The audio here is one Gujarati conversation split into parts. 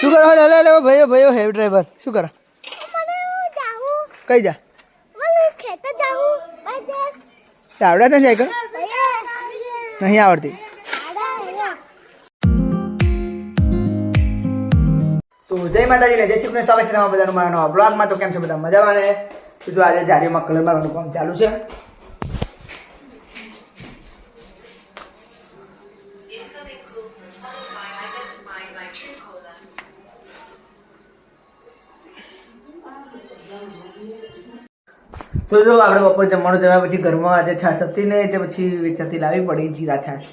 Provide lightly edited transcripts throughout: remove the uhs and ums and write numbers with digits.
શું કરો? લે લે ભાઈઓ ભાઈઓ હેવી ડ્રાઈવર શું કરો? કઈ જા? આવડે ને સાયકલ? નહીં આવડતી. તો જય માતાજી ને જય શ્રી કૃષ્ણ. સ્વાગત છે તમારા બધાનું મારા નવા બ્લોગમાં. તો કેમ છે બધા મજામાં ને? તો જો આજે જારીમાં કલર મારવાનું કામ ચાલુ છે. તો જો આપણે બપોર જમવાનું જમ્યા પછી ઘરમાં આજે છાશ હતી ને તે પછી વેચાતી લાવી પડી જીરા છાશ.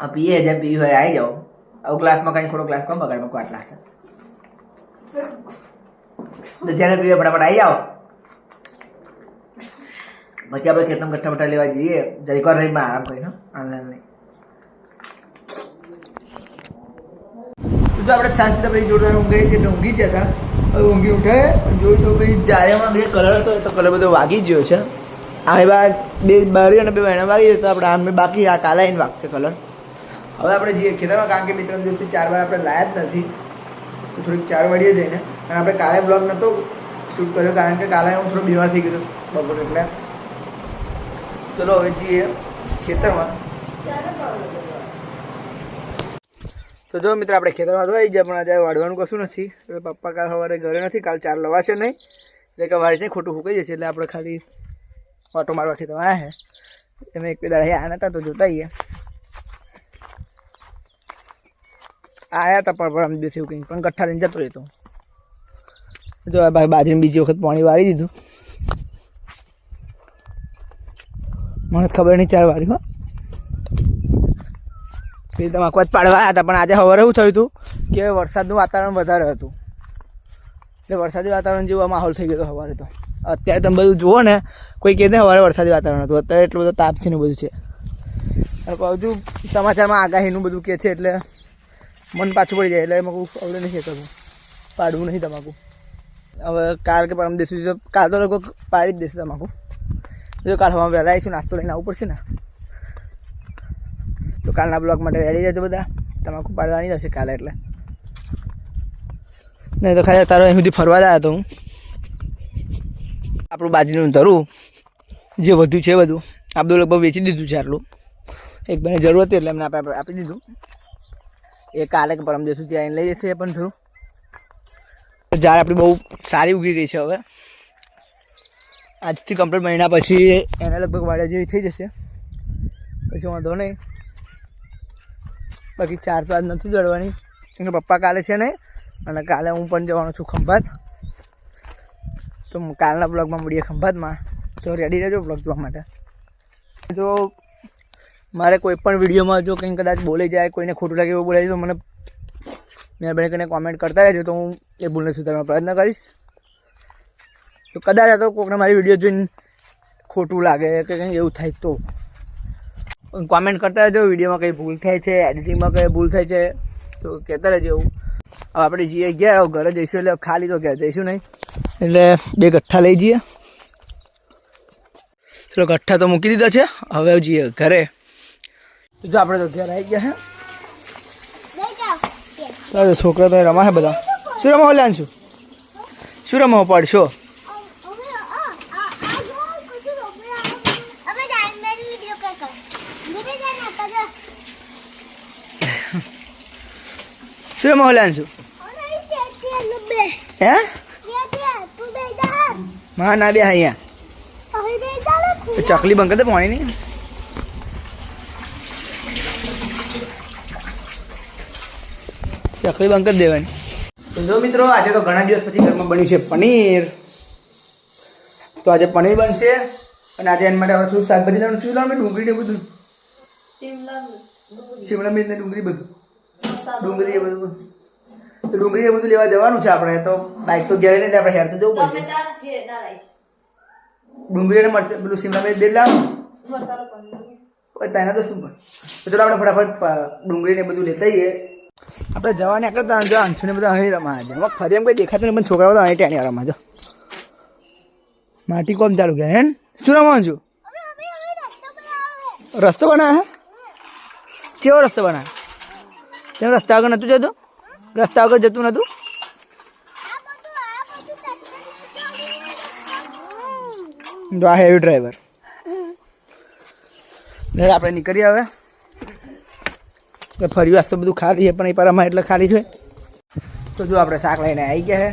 આ પીએ જેમ પીવી હોય આવી જાઓ. આવું ગ્લાસમાં કંઈ થોડો ગ્લાસ કમ બગાડમાં કોઈ આટલા તો જ્યારે પીવે ફટાફટ આવી જાઓ. પછી આપણે ખેતરમાં ગઠ્ઠા બઠ્ઠા લેવા જઈએ જરીક વાર રહીમાં આરામ કરીને ઓનલાઈન નહીં. તો આપણે છાશ તો પછી જોરદાર ઊંઘી એટલે ઊંઘી જ હતા. હવે ઊંઘી ઉઠે જોઈ તો પછી જારેમાં બે કલર હતો તો કલર બધો વાગી જ ગયો છે. આ બાદ બે બારી અને બે મહિના વાગી જાય તો આપણે આમ બાકી આ કાલા આવીને વાગશે કલર. હવે આપણે જઈએ ખેતરમાં કારણ કે બે ત્રણ દિવસથી 4 વાર આપણે લાયા જ નથી તો થોડીક 4 વાળીએ જઈને. અને આપણે કાલે બ્લોગ નહોતો શૂટ કર્યો કારણ કે કાલે હું થોડો બીમાર થઈ ગયો હતો બપોર એટલે. ચલો હવે જઈએ ખેતરમાં. તો જો મિત્ર આપણે ખેતરમાં તો આવી જાય પણ આજે વાળવાનું કશું નથી. એટલે પપ્પા કાલ સવારે ઘરે નથી. કાલ 4 લવાશે નહીં એટલે કે વાળી નહીં ખોટું ફૂકાઈ જશે. એટલે આપણે ખાલી ઓટો મારવાથી તો આવ્યા છે એમ. એક બે દાડા આવ્યા નતા તો જોતા આવીએ. આવ્યા હતા પણ આમ દિવસે એવું કંઈ પણ ગઠ્ઠા લઈને જતો રહેતો. જો ભાઈ બાજરીને બીજી વખત પાણી વાળી દીધું. મને ખબર નહીં 4 વાળી હો. પછી તમાકુ જ પાડવા આવ્યા હતા પણ આજે સવારે એવું થયું હતું કે વરસાદનું વાતાવરણ વધારે હતું એટલે વરસાદી વાતાવરણ જેવો માહોલ થઈ ગયો હતો સવારે. તો અત્યારે તમે બધું જુઓ ને કોઈ કહે ને સવારે વરસાદી વાતાવરણ હતું. અત્યારે એટલું બધું તાપ છે ને બધું છે. અને હજુ સમાચારમાં આગાહીનું બધું કહે છે એટલે મન પાછું પડી જાય. એટલે એમાં કોઈ અવડે નહીં કહેતું પાડવું નહીં તમાકુ. હવે કાલ કે પરમ દિવસે કાલ તો લોકો પાડી જ દેશે તમાકુ. જો કાલ હવા વહેલા આવીશું નાસ્તો લઈને આવવું પડશે ને. તો કાલના બ્લોગ માટે રેડી રહેજો બધા. તમાકુ પાડવાની જશે કાલે એટલે. નહીં તો ખાલી તારો અહીં સુધી ફરવા જ આવ્યો હતો હું. આપણું બાજરીનું ધરું જે વધ્યું છે બધું આપણું લગભગ વેચી દીધું છે. આટલું એક બેને જરૂર હતી એટલે એમને આપણે આપી દીધું. એ કાલે કે પરમ દિવસ સુધી આવીને લઈ જશે. એ પણ થોડું ઝાડ આપણી બહુ સારી ઉગી ગઈ છે. હવે આજથી કમ્પ્લીટ મહિના પછી એને લગભગ વાડિયા જેવી થઈ જશે. પછી વાંધો નહીં. બાકી 4 તો આજ નથી જડવાની કેમ કે પપ્પા કાલે છે નહીં. અને કાલે હું પણ જવાનો છું ખંભાત. તો કાલના બ્લોગમાં મળીએ ખંભાતમાં. તો રેડી રહેજો બ્લોગ જોવા માટે. જો મારે કોઈ પણ વિડીયોમાં જો કંઈ કદાચ બોલી જાય કોઈને ખોટું લાગે એવું બોલાય તો મને મહેરબાની કરીને કોમેન્ટ કરતા રહેજો. તો હું એ ભૂલને સુધારવાનો પ્રયત્ન કરીશ. તો કદાચ આ તો કોઈકને મારી વિડીયો જોઈને ખોટું લાગે કે કંઈ એવું થાય તો કોમેન્ટ કરતા રહેજો. વિડીયોમાં કંઈ ભૂલ થાય છે એડિટિંગમાં કંઈ ભૂલ થાય છે તો કહેતા રહેજો એવું. હવે આપણે જઈએ ગયા ઘરે જઈશું એટલે ખાલી તો ઘેર જઈશું નહીં એટલે 2 ગઠ્ઠા લઈ જઈએ. ચલો ગઠ્ઠા તો મૂકી દીધા છે. હવે જઈએ ઘરે. તો જો આપણે તો ઘેર આવી ગયા છે. છોકરા તો રમા છે બધા. શું રમાવો લ્યાન છું? શું રમાવો પડશો? શું રમાવો લ્યાન છું? હે હા ના બે અહીંયા ચકલી બંધ દે પાણી નહીં. ચકલી બંધ દેવાની. તો જો મિત્રો આજે તો ઘણા દિવસ પછી ઘરમાં બન્યું છે પનીર. તો આજે પનીર બનશે અને આજે એના માટે હવે થોડું શાકભાજી લાવવાનું. શું લાવવાનું? ડુંગળી ને બધું. શિમલા મિર્ચ ને ડુંગળી બધું. ડુંગળી એ બધું તો ડુંગળી એ બધું લેવા જવાનું છે આપણે. તો બાઇક તો ઘેરે નહીં આપણે હેર તો જવું પડશે. ડુંગળી અને મરચાં પેલું શિમલા મિર્ચ બે લાવવાનું તેના તો શું પણ. તો ચલો આપણે ફટાફટ ડુંગળી ને બધું લેતા જઈએ. આપણે જવાની આગળ જો આંછુને બધા અહીં રમા છે. ફરી એમ કંઈ દેખાતું નહીં પણ છોકરાઓ તો અહીં ટેણી રમા છો. માટી કોમ ચાલુ ગયા હે. શું રમવાનું છું? રસ્તો બનાવે? કેવો રસ્તો બનાવે? કેમ રસ્તા આગળ નહોતું જતું? રસ્તા આગળ જતું નહોતું? જો આ હેવી ડ્રાઈવર. આપણે નીકળીએ હવે. ફરી વાર તો બધું ખાલી છે પણ એ પરામાં એટલે ખાલી છે. તો જો આપણે શાક લઈને આવી ગયા છે.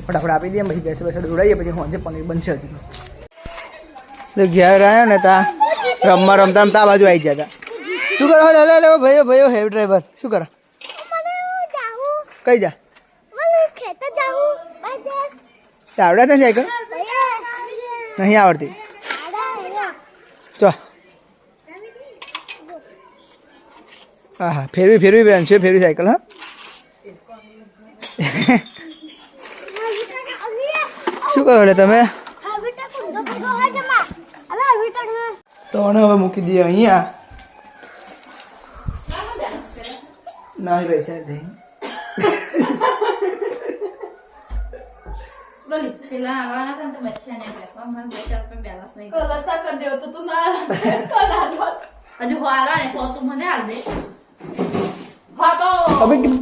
ફટાફટ આપી દઈએ પછી બેસે બેસે દોડાવીએ પછી હોંજે પનીર બનશે. તો ઘેર આવ્યા ને ત્યાં રમવા રમતા રમતા આ બાજુ આવી ગયા હતા. શું કરો? લે લે ભાઈઓ ભાઈઓ હેવી ડ્રાઈવર શું કરો? કઈ જા? આવડે ને સાયકલ? નહીં આવડતી. ચો હા હા ફેરવી ફેરવી બેન છે ફેરવી સાયકલ. હા શું કહો એટલે તમે? તો હવે મૂકી દઈએ અહીંયા. ના રહી છે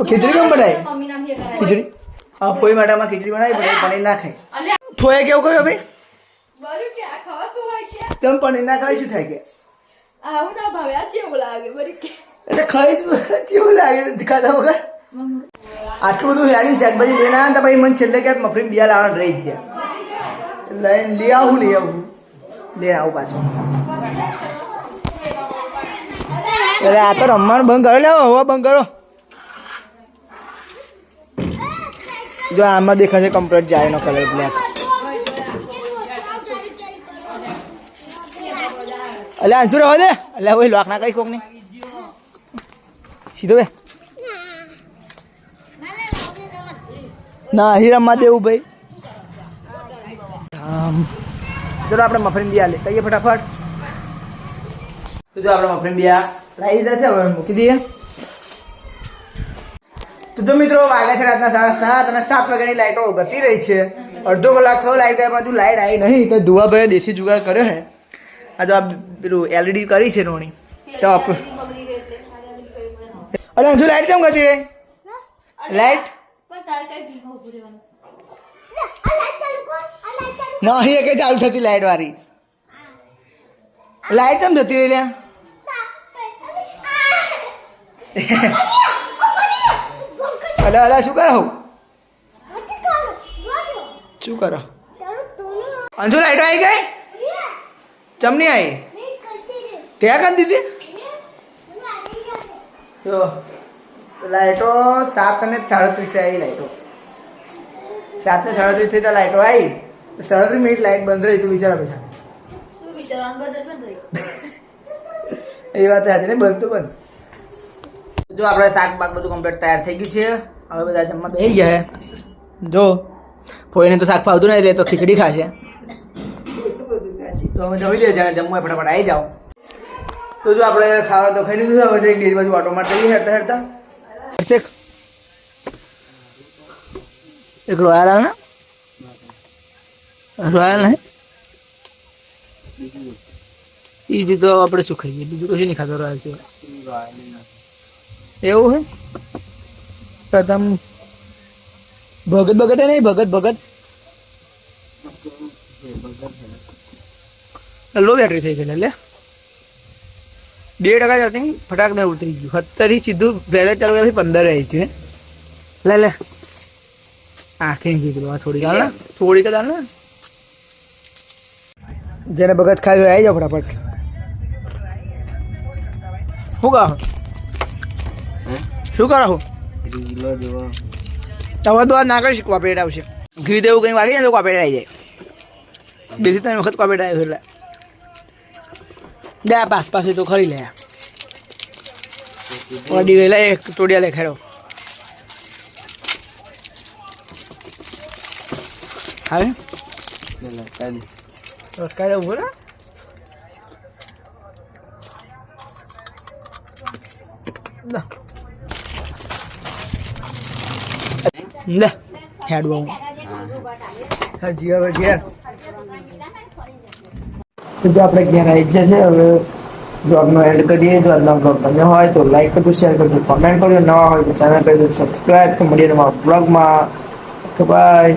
ખીચડી કેમ બનાવી? ખીચડી હા ફોઈ માટે આમાં ખીચડી બનાવી પડે પનીર ના ખાય. ફોએ કેવું કહ્યું ભાઈ? તમે પનીર ના ખાય શું થાય કે? એટલે ખાઈ કેવું લાગે ખાધા વગર? આટલું બધું હેડી શાકભાજી લઈને આવ્યા પછી મને છેલ્લે ક્યાંક મફરી બિયા લાવવાનું રહી જ છે. લઈને લઈ આવું લઈને આવું પાછું. એટલે આ તો રમવાનું બંધ કરો. લેવો હવા બંધ કરો. જો આમાં દેખાશે કમ્પ્લીટ જાયનો કલર બ્લેક. એટલે આંસુ રહેવા દે. એટલે ભાઈ લોક ના કઈ કોક નહીં સીધો બે ના હીરામાં દેવું ભાઈ. ચલો આપણે મફરીન બિયા લે કહીએ ફટાફટ. તો જો આપણે મફરીન બિયા લાવી દીધા છે હવે મૂકી દઈએ. તો જો મિત્રો વાગ્યા છે રાતના 7:30 અને 7 વાગ્યાની લાઈટો ગતી રહી છે. અડધો કલાક થયો લાઈટ ગયા બાજુ લાઈટ આવી નહીં તો ધુવાભાઈએ દેશી જુગાડ કર્યો છે. આ જો આ પેલું એલઈડી કરી છે રોણી તો અરે હજુ લાઈટ કેમ ગતી રહી? લાઈટ નહીં કે ચાલુ થતી લાઈટ વાળી. લાઈટ કેમ જતી રહી લ્યા? અલે અલે શું કરો? શું કરો? અંજુ લાઈટ આવી ગઈ? ચમની આવી ત્યાં કરી દીધી? જો લાઈટો 7 અને 37 આવી. લાઈટો 7 ને 37 થઈ તો લાઈટો આવી. 37 મિનિટ લાઈટ બંધ રહી. તું વિચારા બેઠા એ વાત હતી ને બંધ તો બંધ. જો આપણે શાક બાક બધું કમ્પ્લીટ તૈયાર થઈ ગયું છે. હવે બધા જમવા બેસી ગયા. જો કોઈને તો શાક ભાવતું નહીં એટલે તો ખીચડી ખાશે. તો અમે જમી લઈએ જાણે જમવા ફટાફટ આવી જાઓ. તો જો આપણે ખાવા તો ખાઈ લીધું. હવે એક ડેરી બાજુ ઓટો મારતા જઈએ હેરતા હેરતા. એક રોયલ આવે ને રોયલ નહીં એ તો આપણે શું ખાઈએ બીજું કશું નહીં ખાતો રોયલ છે એવું હે. તમ ભગત ભગત નહીં ભગત ભગત લો બેટરી થઈ ગઈ લે 2% ચાર્જિંગ ફટાક ને ઉતરી ગયું. 70 સીધું પહેલા ચાલુ 15 આવી છે. લે લે આખી કીધું થોડી કાલ ને થોડી કદાલ ને જેને ભગત ખાવી આવી જાઓ ફટાફટ. શું કહો શું કરો હું હવે તો ના કરી શકવા પેટ આવશે. ઘી દેવું કંઈ વાગી જાય તો કોપેટ આવી જાય. 2 થી 3 વખત કોપેટ આવ્યું એટલે દે પાસ પાસે તો ખરી લે. ઓડી વેલા એક તોડિયા લે ખેડો હવે રસકા દે ઉભો લે હેડ બહુ હજી હવે ઘેર આપણે ઘેર આવી જ છે. હવે બ્લોગનો એન્ડ કરીએ. જો આજનો બ્લોગ ગમ્યો હોય તો લાઈક કરજો, શેર કરજો, કમેન્ટ કરજો. નવા હોય તો ચેનલ કરજો સબસ્ક્રાઈબ. તો મળીએ નવા બ્લોગમાં. બાય.